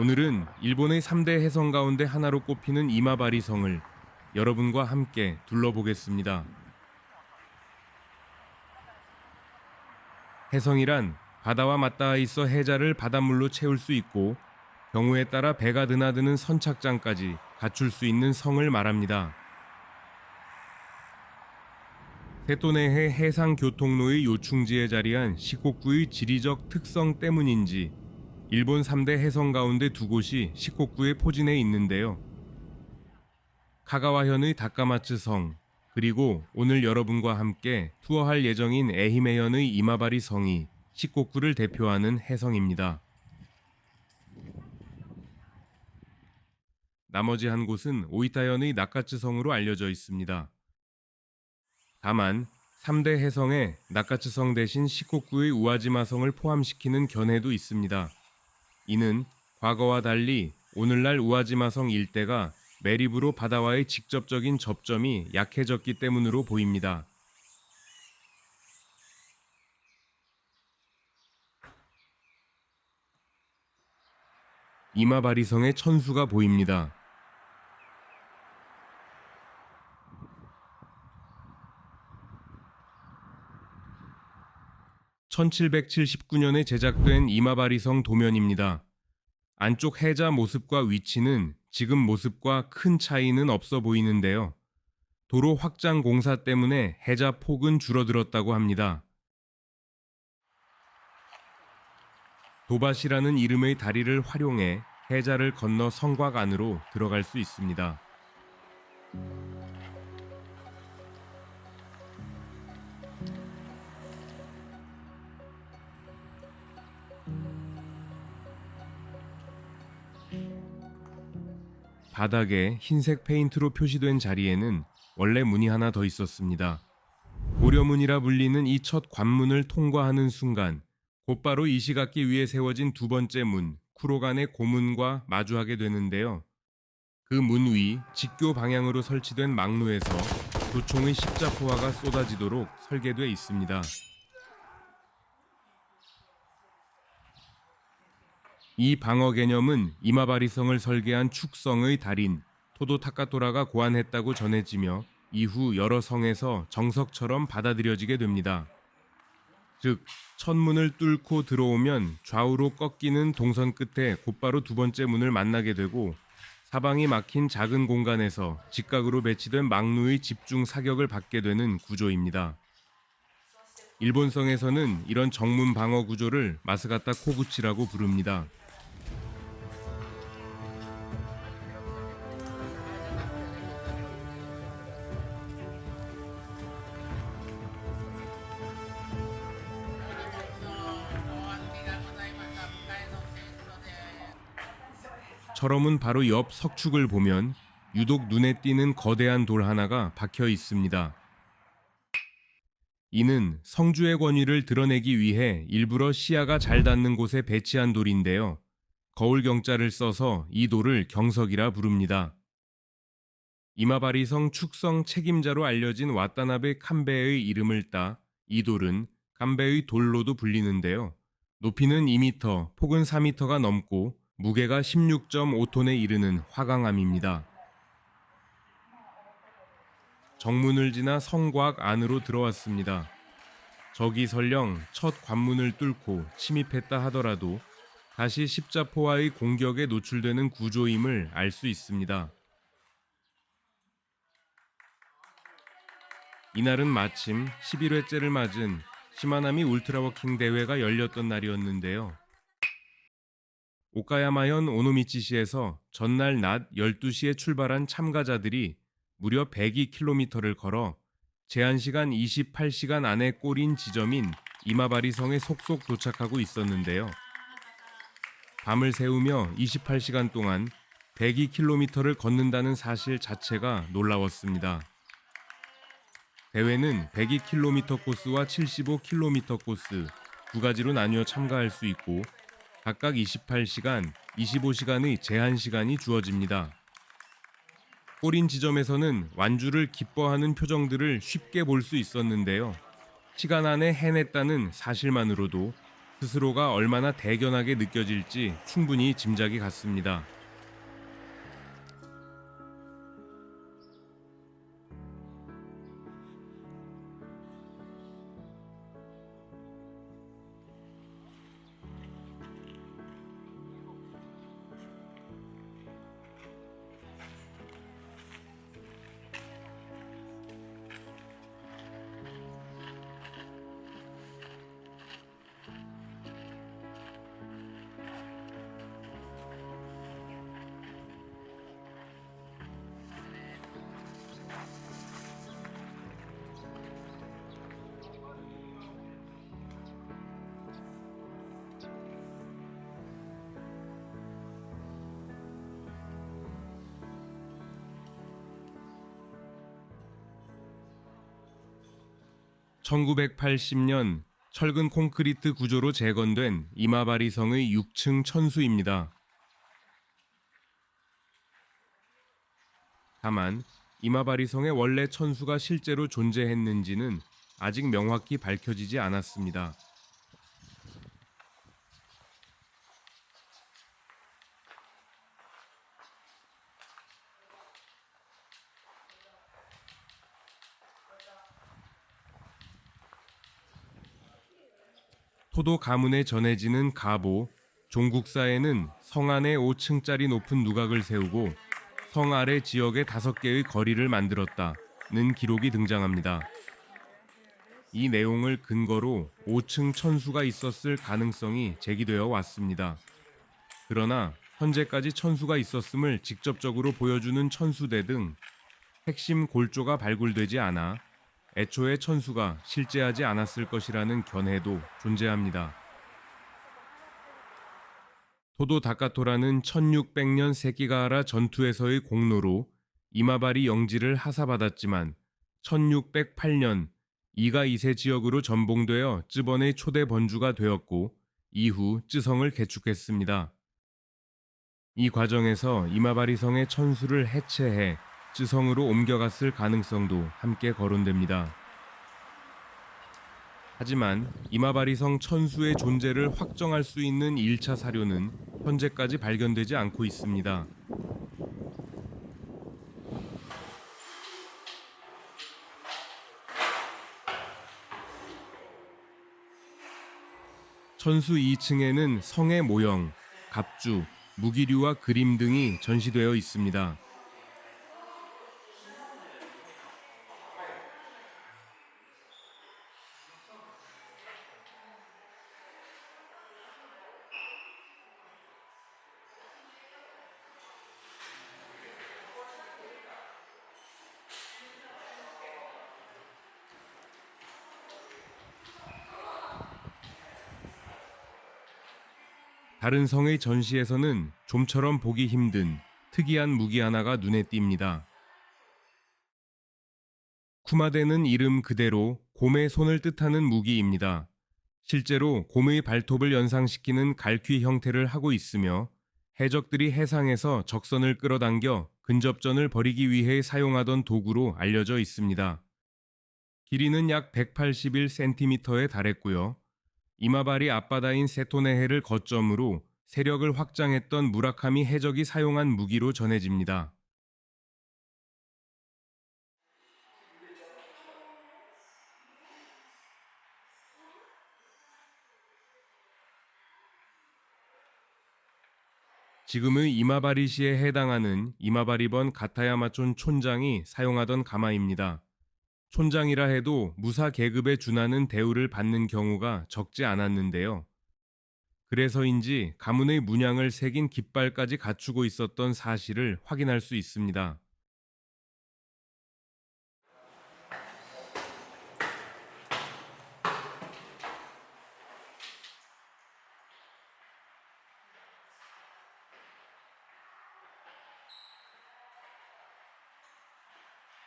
오늘은 일본의 3대 해성 가운데 하나로 꼽히는 이마바리 성을 여러분과 함께 둘러보겠습니다. 해성이란 바다와 맞닿아 있어 해자를 바닷물로 채울 수 있고 경우에 따라 배가 드나드는 선착장까지 갖출 수 있는 성을 말합니다. 세토네해 해상교통로의 요충지에 자리한 시코쿠의 지리적 특성 때문인지 일본 3대 해성 가운데 두 곳이 시코쿠에 포진해 있는데요. 카가와현의 다카마츠 성, 그리고 오늘 여러분과 함께 투어할 예정인 에히메현의 이마바리 성이 시코쿠를 대표하는 해성입니다. 나머지 한 곳은 오이타현의 나카츠 성으로 알려져 있습니다. 다만 3대 해성에 나카츠 성 대신 시코쿠의 우아지마 성을 포함시키는 견해도 있습니다. 이는 과거와 달리 오늘날 우아지마성 일대가 매립으로 바다와의 직접적인 접점이 약해졌기 때문으로 보입니다. 이마바리성의 천수가 보입니다. (1779년에) 제작된 이마바리성 도면입니다. 안쪽 해자 모습과 위치는 지금 모습과 큰 차이는 없어 보이는데요. 도로 확장 공사 때문에 해자 폭은 줄어들었다고 합니다. 도밭이라는 이름의 다리를 활용해 해자를 건너 성곽 안으로 들어갈 수 있습니다. 바닥에 흰색 페인트로 표시된 자리에는 원래 문이 하나 더 있었습니다. 고려문이라 불리는 이 첫 관문을 통과하는 순간 곧바로 이시가키 위에 세워진 두 번째 문, 쿠로간의 고문과 마주하게 되는데요. 그 문 위 직교 방향으로 설치된 망루에서 도총의 십자포화가 쏟아지도록 설계되어 있습니다. 이 방어 개념은 이마바리성을 설계한 축성의 달인 토도 타카토라가 고안했다고 전해지며 이후 여러 성에서 정석처럼 받아들여지게 됩니다. 즉, 첫 문을 뚫고 들어오면 좌우로 꺾이는 동선 끝에 곧바로 두 번째 문을 만나게 되고 사방이 막힌 작은 공간에서 직각으로 배치된 망루의 집중 사격을 받게 되는 구조입니다. 일본성에서는 이런 정문 방어 구조를 마스가타 코구치라고 부릅니다. 철험은 바로 옆 석축을 보면 유독 눈에 띄는 거대한 돌 하나가 박혀 있습니다. 이는 성주의 권위를 드러내기 위해 일부러 시야가 잘 닿는 곳에 배치한 돌인데요. 거울 경자를 써서 이 돌을 경석이라 부릅니다. 이마바리성 축성 책임자로 알려진 와타나베 칸베의 이름을 따 이 돌은 칸베의 돌로도 불리는데요. 높이는 2m, 폭은 4m가 넘고 무게가 16.5톤에 이르는 화강암입니다. 정문을 지나 성곽 안으로 들어왔습니다. 적이 설령 첫 관문을 뚫고 침입했다 하더라도 다시 십자포화의 공격에 노출되는 구조임을 알 수 있습니다. 이날은 마침 11회째를 맞은 시마나미 울트라워킹 대회가 열렸던 날이었는데요. 오카야마현 오노미치시에서 전날 낮 12시에 출발한 참가자들이 무려 102km를 걸어 제한시간 28시간 안에 골인 지점인 이마바리성에 속속 도착하고 있었는데요. 밤을 새우며 28시간 동안 102km를 걷는다는 사실 자체가 놀라웠습니다. 대회는 102km 코스와 75km 코스 두 가지로 나뉘어 참가할 수 있고 각각 28시간, 25시간의 제한 시간이 주어집니다. 골인 지점에서는 완주를 기뻐하는 표정들을 쉽게 볼 수 있었는데요. 시간 안에 해냈다는 사실만으로도 스스로가 얼마나 대견하게 느껴질지 충분히 짐작이 갔습니다. 1980년 철근 콘크리트 구조로 재건된 이마바리 성의 6층 천수입니다. 다만 이마바리 성의 원래 천수가 실제로 존재했는지는 아직 명확히 밝혀지지 않았습니다. 토도 가문에 전해지는 가보, 종국사에는 성 안에 5층짜리 높은 누각을 세우고 성 아래 지역에 5개의 거리를 만들었다는 기록이 등장합니다. 이 내용을 근거로 5층 천수가 있었을 가능성이 제기되어 왔습니다. 그러나 현재까지 천수가 있었음을 직접적으로 보여주는 천수대 등 핵심 골조가 발굴되지 않아 애초에 천수가 실제하지 않았을 것이라는 견해도 존재합니다. 토도 다카토라는 1600년 세키가하라 전투에서의 공로로 이마바리 영지를 하사받았지만 1608년 이가 2세 지역으로 전봉되어 쯔번의 초대 번주가 되었고 이후 쯔성을 개축했습니다. 이 과정에서 이마바리 성의 천수를 해체해 쯔성으로 옮겨갔을 가능성도 함께 거론됩니다. 하지만 이마바리 성 천수의 존재를 확정할 수 있는 1차 사료는 현재까지 발견되지 않고 있습니다. 천수 2층에는 성의 모형, 갑주, 무기류와 그림 등이 전시되어 있습니다. 다른 성의 전시에서는 좀처럼 보기 힘든 특이한 무기 하나가 눈에 띕니다. 쿠마데는 이름 그대로 곰의 손을 뜻하는 무기입니다. 실제로 곰의 발톱을 연상시키는 갈퀴 형태를 하고 있으며 해적들이 해상에서 적선을 끌어당겨 근접전을 벌이기 위해 사용하던 도구로 알려져 있습니다. 길이는 약 181cm에 달했고요. 이마바리 앞바다인 세토네해를 거점으로 세력을 확장했던 무라카미 해적이 사용한 무기로 전해집니다. 지금의 이마바리시에 해당하는 이마바리번 가타야마촌 촌장이 사용하던 가마입니다. 촌장이라 해도 무사 계급에 준하는 대우를 받는 경우가 적지 않았는데요. 그래서인지 가문의 문양을 새긴 깃발까지 갖추고 있었던 사실을 확인할 수 있습니다.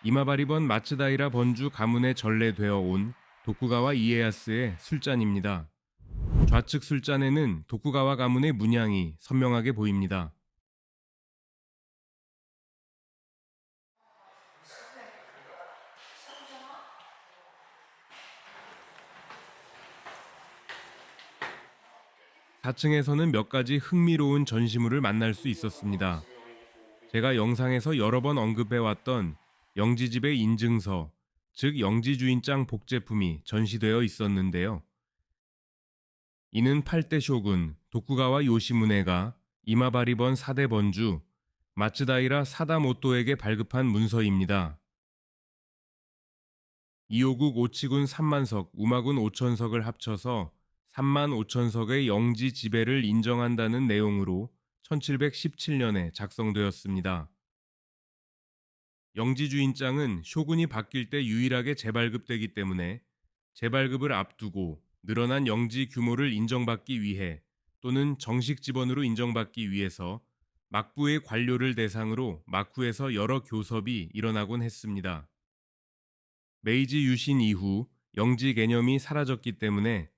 이마바리번 마츠다이라 번주 가문에 전래되어 온 도쿠가와 이에야스의 술잔입니다. 좌측 술잔에는 도쿠가와 가문의 문양이 선명하게 보입니다. 4층에서는 몇 가지 흥미로운 전시물을 만날 수 있었습니다. 제가 영상에서 여러 번 언급해왔던 영지집의 인증서, 즉 영지주인장 복제품이 전시되어 있었는데요. 이는 8대 쇼군 도쿠가와 요시무네가 이마바리번 4대 번주 마츠다이라 사다모토에게 발급한 문서입니다. 이호국 오치군 3만석, 우마군 5천석을 합쳐서 3만 5천석의 영지 지배를 인정한다는 내용으로 1717년에 작성되었습니다. 영지주인장은 쇼군이 바뀔 때 유일하게 재발급되기 때문에 재발급을 앞두고 늘어난 영지 규모를 인정받기 위해 또는 정식 지번으로 인정받기 위해서 막부의 관료를 대상으로 막후에서 여러 교섭이 일어나곤 했습니다. 메이지 유신 이후 영지 개념이 사라졌기 때문에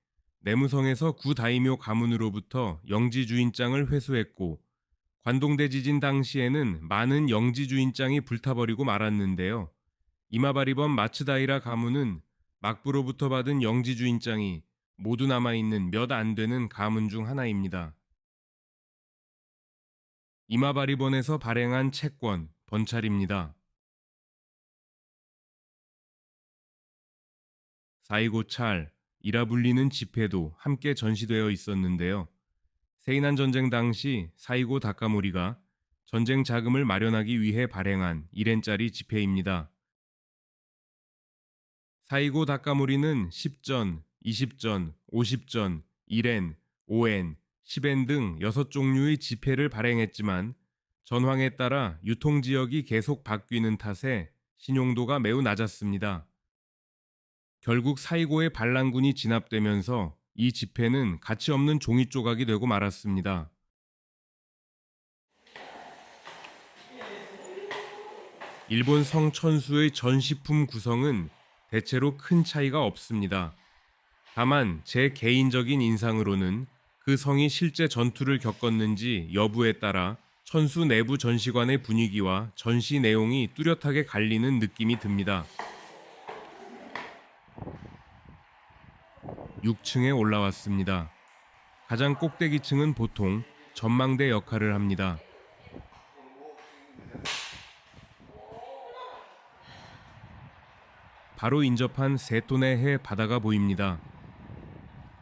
내무성에서 구다이묘 가문으로부터 영지주인장을 회수했고 관동대 지진 당시에는 많은 영지주인장이 불타버리고 말았는데요. 이마바리번 마츠다이라 가문은 막부로부터 받은 영지주인장이 모두 남아있는 몇 안 되는 가문 중 하나입니다. 이마바리번에서 발행한 채권, 번찰입니다. 사이고 찰, 이라 불리는 지폐도 함께 전시되어 있었는데요. 세이난 전쟁 당시 사이고 다카모리가 전쟁 자금을 마련하기 위해 발행한 1엔짜리 지폐입니다. 사이고 다카모리는 10전, 20전, 50전, 1엔, 5엔, 10엔 등 6종류의 지폐를 발행했지만 전황에 따라 유통지역이 계속 바뀌는 탓에 신용도가 매우 낮았습니다. 결국 사이고의 반란군이 진압되면서 이 지폐는 가치 없는 종이 조각이 되고 말았습니다. 일본 성 천수의 전시품 구성은 대체로 큰 차이가 없습니다. 다만 제 개인적인 인상으로는 그 성이 실제 전투를 겪었는지 여부에 따라 천수 내부 전시관의 분위기와 전시 내용이 뚜렷하게 갈리는 느낌이 듭니다. 6층에 올라왔습니다. 가장 꼭대기층은 보통 전망대 역할을 합니다. 바로 인접한 세톤의 해 바다가 보입니다.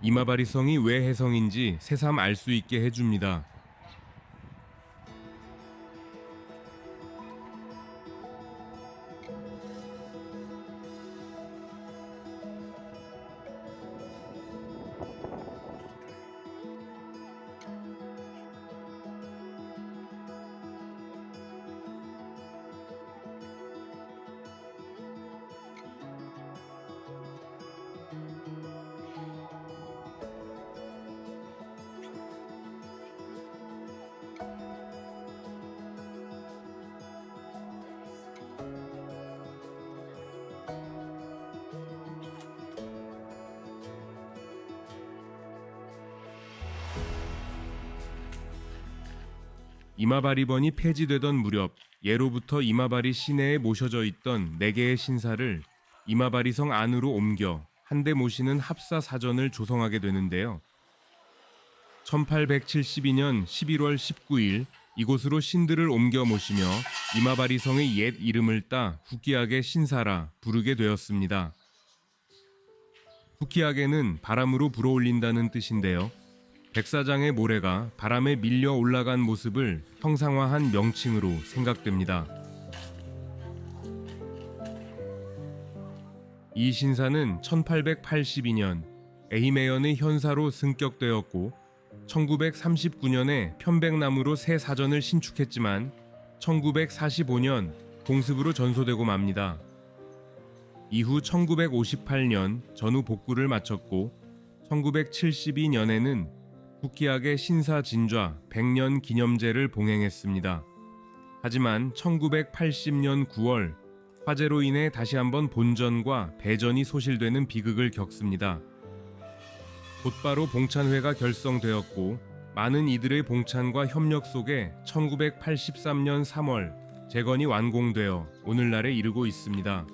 이마바리성이 왜 해성인지 새삼 알 수 있게 해줍니다. 이마바리번이 폐지되던 무렵 예로부터 이마바리 시내에 모셔져 있던 4개의 신사를 이마바리성 안으로 옮겨 한데 모시는 합사 사전을 조성하게 되는데요. 1872년 11월 19일 이곳으로 신들을 옮겨 모시며 이마바리성의 옛 이름을 따 후키아게 신사라 부르게 되었습니다. 후키아게는 바람으로 불어올린다는 뜻인데요. 백사장의 모래가 바람에 밀려 올라간 모습을 형상화한 명칭으로 생각됩니다. 이 신사는 1882년 에히메현의 현사로 승격되었고 1939년에 편백나무로 새 사전을 신축했지만 1945년 공습으로 전소되고 맙니다. 이후 1958년 전후 복구를 마쳤고 1972년에는 후키아게 신사 진좌 100년 기념제를 봉행했습니다. 하지만 1980년 9월 화재로 인해 다시 한번 본전과 배전이 소실되는 비극을 겪습니다. 곧바로 봉찬회가 결성되었고 많은 이들의 봉찬과 협력 속에 1983년 3월 재건이 완공되어 오늘날에 이르고 있습니다.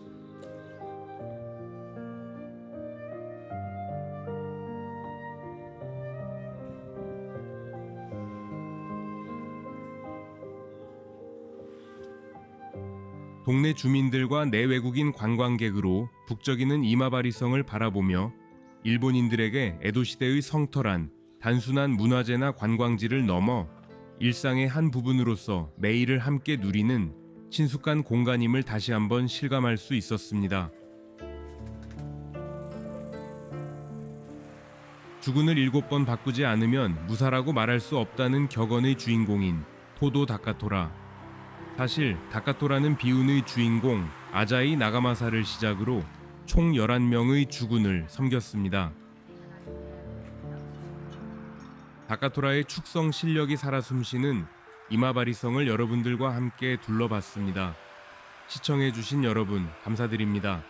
동네 주민들과 내외국인 관광객으로 북적이는 이마바리성을 바라보며 일본인들에게 에도시대의 성터란 단순한 문화재나 관광지를 넘어 일상의 한 부분으로서 매일을 함께 누리는 친숙한 공간임을 다시 한번 실감할 수 있었습니다. 주군을 7번 바꾸지 않으면 무사라고 말할 수 없다는 격언의 주인공인 토도 다카토라. 사실 다카토라는 비운의 주인공 아자이 나가마사를 시작으로 총 11명의 주군을 섬겼습니다. 다카토라의 축성 실력이 살아 숨쉬는 이마바리성을 여러분들과 함께 둘러봤습니다. 시청해주신 여러분 감사드립니다.